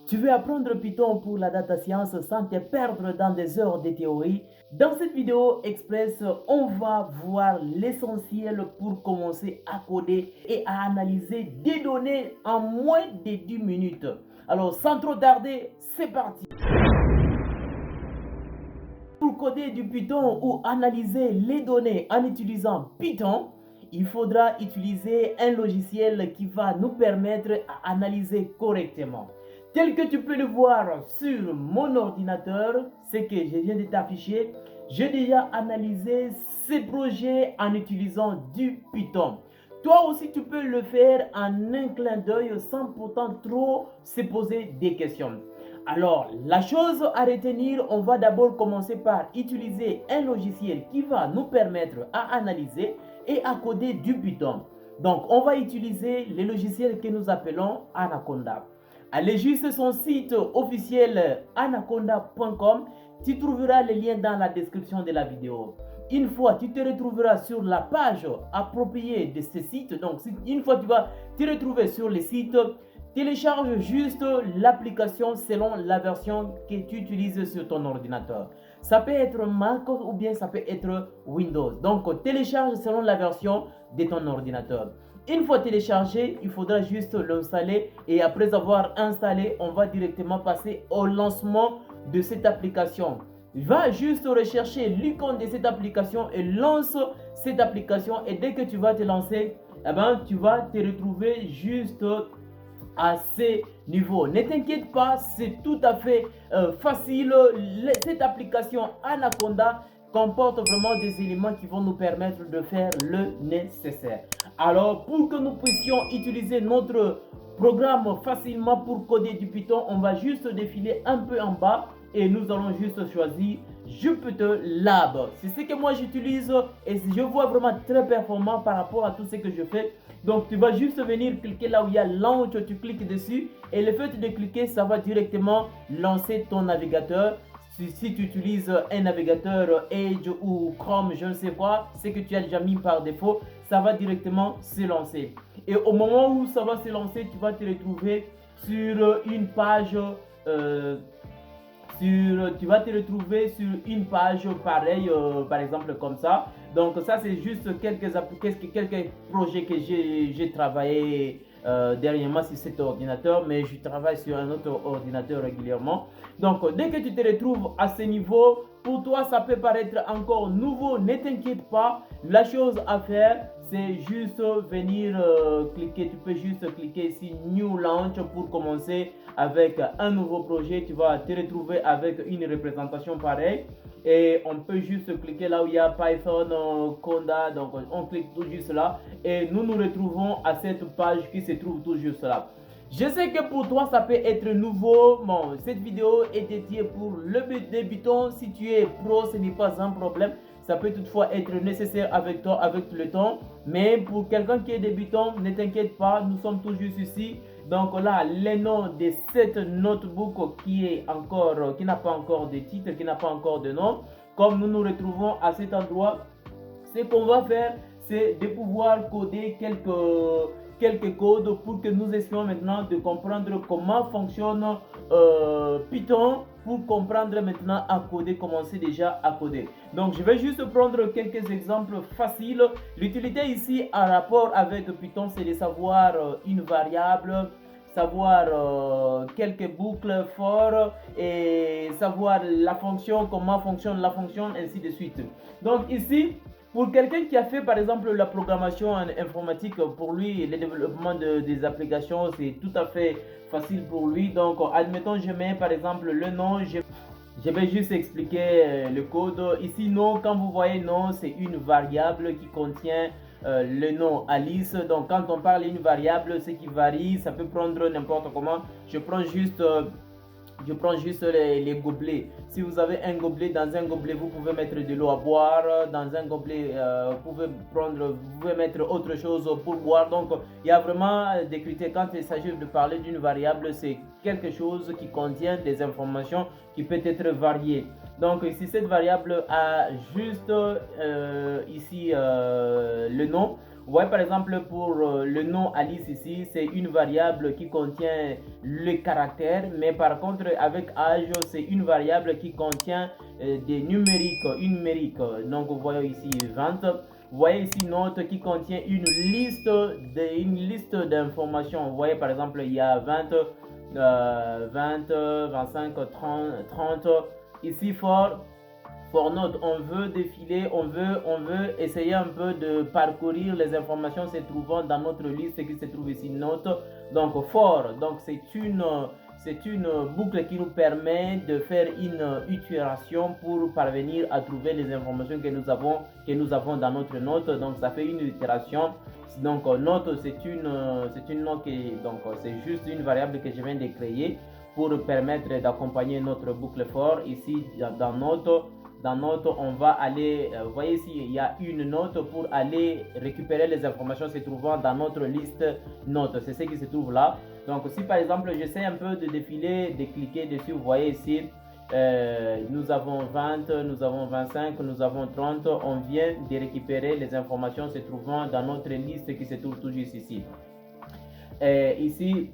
Tu veux apprendre Python pour la data science sans te perdre dans des heures de théorie? Dans cette vidéo express, on va voir l'essentiel pour commencer à coder et à analyser des données en moins de 10 minutes. Alors sans trop tarder, c'est parti! Pour coder du Python ou analyser les données en utilisant Python, il faudra utiliser un logiciel qui va nous permettre à analyser correctement. Tel que tu peux le voir sur mon ordinateur, ce que je viens de t'afficher, j'ai déjà analysé ces projets en utilisant du Python. Toi aussi, tu peux le faire en un clin d'œil sans pourtant trop se poser des questions. Alors, la chose à retenir, on va d'abord commencer par utiliser un logiciel qui va nous permettre à analyser et à coder du Python. Donc, on va utiliser le logiciel que nous appelons Anaconda. Allez juste son site officiel anaconda.com. Tu trouveras le lien dans la description de la vidéo. Une fois, tu te retrouveras sur la page appropriée de ce site. Donc, une fois tu vas te retrouver sur le site, télécharge juste l'application selon la version que tu utilises sur ton ordinateur. Ça peut être Mac ou bien ça peut être Windows. Donc, télécharge selon la version de ton ordinateur. Une fois téléchargé, il faudra juste l'installer et après avoir installé, on va directement passer au lancement de cette application. Va juste rechercher l'icône de cette application et lance cette application et dès que tu vas te lancer, tu vas te retrouver juste à ces niveaux. Ne t'inquiète pas, c'est tout à fait facile. Cette application Anaconda comporte vraiment des éléments qui vont nous permettre de faire le nécessaire. Alors, pour que nous puissions utiliser notre programme facilement pour coder du Python, on va juste défiler un peu en bas et nous allons juste choisir JupyterLab. C'est ce que moi j'utilise et je vois vraiment très performant par rapport à tout ce que je fais. Donc, tu vas juste venir cliquer là où il y a Launch, tu cliques dessus et le fait de cliquer, ça va directement lancer ton navigateur. Si tu utilises un navigateur Edge ou Chrome, je ne sais quoi, ce que tu as déjà mis par défaut, ça va directement se lancer. Et au moment où ça va se lancer, tu vas te retrouver sur une page tu vas te retrouver sur une page pareille, par exemple comme ça. Donc ça, c'est juste quelques projets que j'ai travaillé dernièrement sur cet ordinateur, mais je travaille sur un autre ordinateur régulièrement. Donc dès que tu te retrouves à ce niveau, pour toi ça peut paraître encore nouveau, ne t'inquiète pas. La chose à faire, c'est juste venir cliquer, tu peux juste cliquer ici New Launch pour commencer avec un nouveau projet. Tu vas te retrouver avec une représentation pareille et on peut juste cliquer là où il y a Python Conda, donc on clique tout juste là et nous nous retrouvons à cette page qui se trouve tout juste là. Je sais que pour toi ça peut être nouveau. Bon, cette vidéo est dédiée pour le débutant. Si tu es pro, ce n'est pas un problème. Ça peut toutefois être nécessaire avec toi, avec le temps. Mais pour quelqu'un qui est débutant, ne t'inquiète pas, nous sommes tout juste ici. Donc là, le nom de cette notebook qui n'a pas encore de titre, qui n'a pas encore de nom. Comme nous nous retrouvons à cet endroit, ce qu'on va faire, c'est de pouvoir coder quelques codes pour que nous essayions maintenant de comprendre comment fonctionne Python, pour comprendre maintenant à coder, commencer déjà à coder. Donc je vais juste prendre quelques exemples faciles. L'utilité ici en rapport avec Python, c'est de savoir une variable, savoir quelques boucles for et savoir la fonction, comment fonctionne la fonction, ainsi de suite. Donc ici, pour quelqu'un qui a fait par exemple la programmation en informatique, pour lui le développement des applications c'est tout à fait facile pour lui. Donc admettons je mets par exemple le nom, je vais juste expliquer le code. Ici nom, quand vous voyez nom, c'est une variable qui contient le nom Alice. Donc quand on parle d'une variable, ce qui varie, ça peut prendre n'importe comment. Je prends juste les gobelets. Si vous avez un gobelet, dans un gobelet vous pouvez mettre de l'eau à boire, dans un gobelet vous pouvez mettre autre chose pour boire. Donc il y a vraiment des critères. Quand il s'agit de parler d'une variable, c'est quelque chose qui contient des informations qui peut être variées. Donc ici cette variable a juste ici le nom. Vous voyez par exemple pour le nom Alice ici, c'est une variable qui contient le caractère, mais par contre avec âge, c'est une variable qui contient des numériques. Donc vous voyez ici 20. Vous voyez ici note qui contient une liste d'informations. Vous voyez par exemple il y a 20, 25, 30. Ici for note, on veut défiler, on veut essayer un peu de parcourir les informations se trouvant dans notre liste qui se trouve ici note. Donc donc c'est une boucle qui nous permet de faire une itération pour parvenir à trouver les informations que nous avons dans notre note. Donc ça fait une itération. Donc note c'est une note donc c'est juste une variable que je viens de créer pour permettre d'accompagner notre boucle for. Ici dans note, on va aller, vous voyez ici, il y a une note pour aller récupérer les informations se trouvant dans notre liste notes. C'est ce qui se trouve là. Donc si par exemple j'essaie un peu de défiler, de cliquer dessus, vous voyez ici, nous avons 20, nous avons 25, nous avons 30. On vient de récupérer les informations se trouvant dans notre liste qui se trouve tout juste ici. Ici,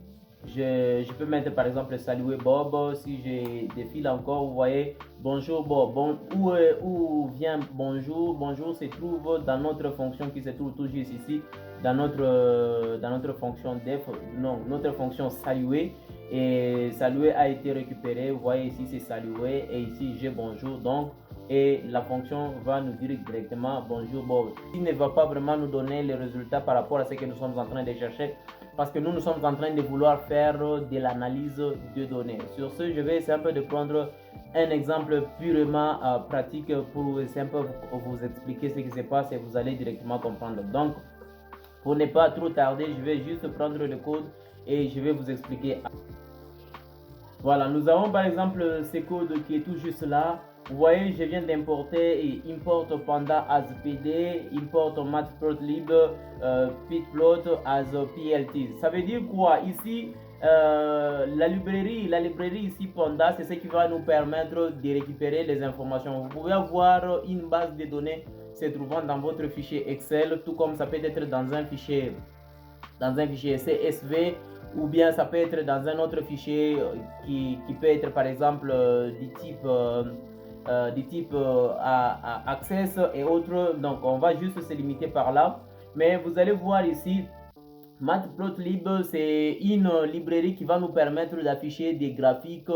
je peux mettre par exemple saluer Bob. Si je défile encore, vous voyez bonjour Bob. Où vient bonjour? Bonjour se trouve dans notre fonction qui se trouve tout juste ici, dans notre fonction def, non, notre fonction saluer. Et saluer a été récupéré. Vous voyez ici c'est saluer et ici j'ai bonjour. Donc et la fonction va nous dire directement bonjour Bob. Il ne va pas vraiment nous donner les résultats par rapport à ce que nous sommes en train de chercher, parce que nous sommes en train de vouloir faire de l'analyse de données. Sur ce, je vais essayer un peu de prendre un exemple purement pratique pour essayer un peu vous expliquer ce qui se passe et vous allez directement comprendre. Donc, pour ne pas trop tarder, je vais juste prendre le code et je vais vous expliquer. Voilà, nous avons par exemple ce code qui est tout juste là. Vous voyez, je viens d'importer et import panda as pd, import matplotlib, pitplot as plt. Ça veut dire quoi? Ici, la librairie ici panda, c'est ce qui va nous permettre de récupérer les informations. Vous pouvez avoir une base de données se trouvant dans votre fichier Excel, tout comme ça peut être dans un fichier CSV, ou bien ça peut être dans un autre fichier qui peut être par exemple du type Access et autres. Donc on va juste se limiter par là, mais vous allez voir ici Matplotlib, c'est une librairie qui va nous permettre d'afficher des graphiques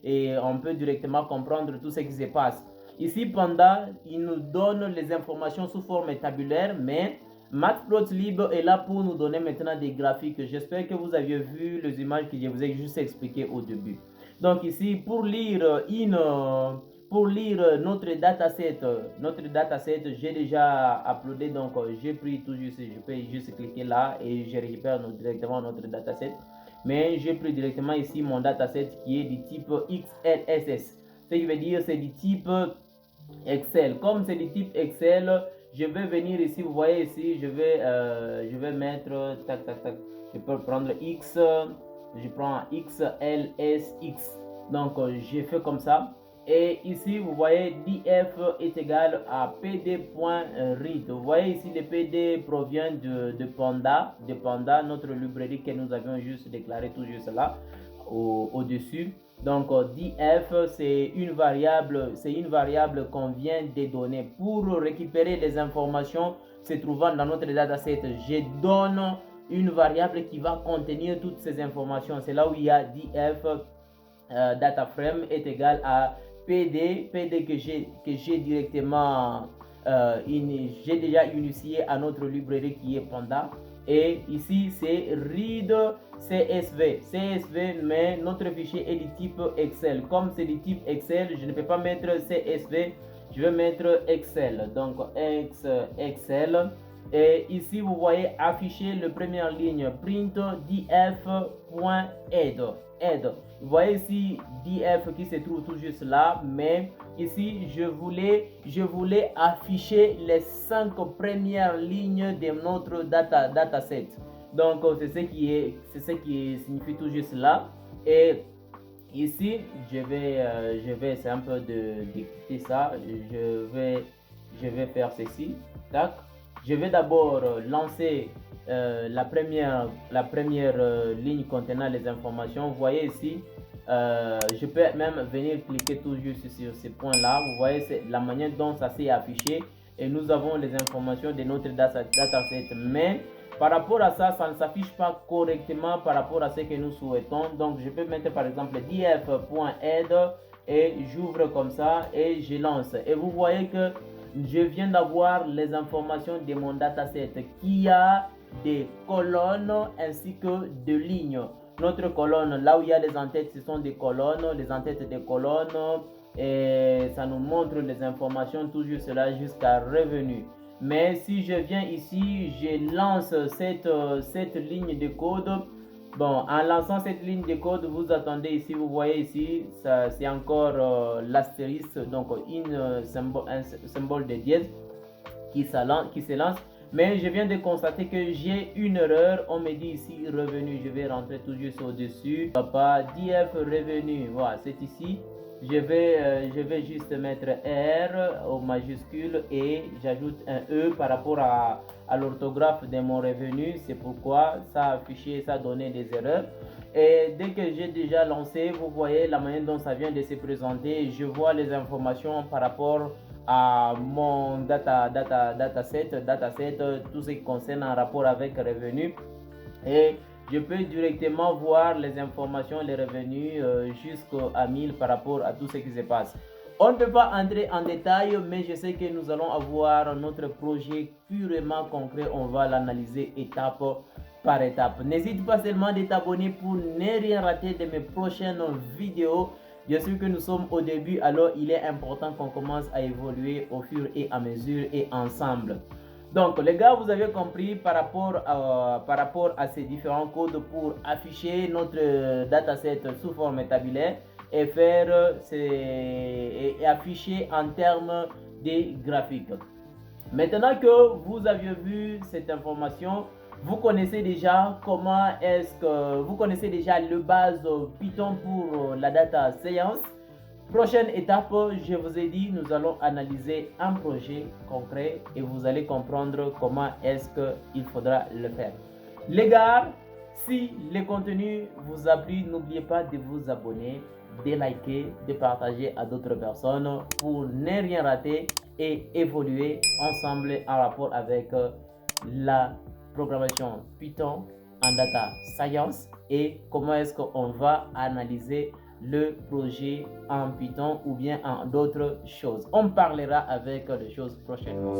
et on peut directement comprendre tout ce qui se passe. Ici, Panda, il nous donne les informations sous forme tabulaire, mais Matplotlib est là pour nous donner maintenant des graphiques. J'espère que vous aviez vu les images que je vous ai juste expliquées au début. Donc ici, pour lire notre dataset, j'ai déjà uploadé, donc j'ai pris tout juste, je peux juste cliquer là et je récupère directement notre dataset. Mais j'ai pris directement ici mon dataset qui est du type XLSS. Ce qui veut dire c'est du type Excel. Comme c'est du type Excel, je vais venir ici, vous voyez ici, je vais mettre, tac, tac, tac, je peux prendre X, je prends XLSX. Donc, j'ai fait comme ça. Et ici, vous voyez, df est égal à pd.read. Vous voyez ici, le pd provient de Panda, notre librairie que nous avions juste déclaré tout juste là, au-dessus. Donc, df, c'est une variable qu'on vient de donner. Pour récupérer les informations se trouvant dans notre dataset, je donne une variable qui va contenir toutes ces informations. C'est là où il y a df dataframe est égal à pd que j'ai directement j'ai déjà initié à notre librairie qui est Panda. Et ici c'est read csv, mais notre fichier est du type Excel. Comme c'est du type Excel, je ne peux pas mettre csv, je vais mettre Excel. Donc Excel. Et ici vous voyez afficher la première ligne, print df.add. Vous voyez ici df qui se trouve tout juste là, mais ici je voulais afficher les 5 premières lignes de notre dataset. Donc c'est ce qui signifie tout juste là. Et ici je vais essayer un peu de quitter ça. Je vais faire ceci. Tac. Je vais d'abord lancer la première ligne contenant les informations. Vous voyez ici, je peux même venir cliquer tout juste sur ce point là. Vous voyez, c'est la manière dont ça s'est affiché et nous avons les informations de notre dataset, mais par rapport à ça, ça ne s'affiche pas correctement par rapport à ce que nous souhaitons. Donc je peux mettre par exemple df.aide et j'ouvre comme ça et je lance, et vous voyez que je viens d'avoir les informations de mon dataset qui a des colonnes ainsi que de lignes. Notre colonne, là où il y a les entêtes, ce sont des colonnes, les entêtes des colonnes, et ça nous montre les informations toujours cela jusqu'à revenu. Mais si je viens ici, je lance cette ligne de code. Bon, en lançant cette ligne de code, vous attendez ici, vous voyez ici, c'est encore l'astérisque, donc un symbole de dièse qui se lance. Mais je viens de constater que j'ai une erreur. On me dit ici revenu. Je vais rentrer tout juste au-dessus. Papa, DF revenu. Voilà, c'est ici. Je vais juste mettre R au majuscule et j'ajoute un E par rapport à l'orthographe de mon revenu. C'est pourquoi ça a affiché, ça a donné des erreurs. Et dès que j'ai déjà lancé, vous voyez la manière dont ça vient de se présenter. Je vois les informations par rapport à mon dataset, tout ce qui concerne en rapport avec revenu, et je peux directement voir les informations, les revenus jusqu'à 1000 par rapport à tout ce qui se passe. On ne peut pas entrer en détail, mais je sais que nous allons avoir notre projet purement concret. On va l'analyser étape par étape. N'hésite pas seulement de t'abonner pour ne rien rater de mes prochaines vidéos. Bien sûr que nous sommes au début, alors il est important qu'on commence à évoluer au fur et à mesure et ensemble. Donc les gars, vous avez compris par rapport à ces différents codes pour afficher notre dataset sous forme tabulaire et et afficher en termes de graphiques. Maintenant que vous avez vu cette information, vous connaissez déjà vous connaissez déjà le base Python pour la data science. Prochaine étape, je vous ai dit, nous allons analyser un projet concret et vous allez comprendre comment est-ce qu'il faudra le faire. Les gars, si le contenu vous a plu, n'oubliez pas de vous abonner, de liker, de partager à d'autres personnes pour ne rien rater et évoluer ensemble en rapport avec la programmation Python en data science et comment est-ce qu'on va analyser le projet en Python ou bien en d'autres choses. On parlera avec les choses prochainement.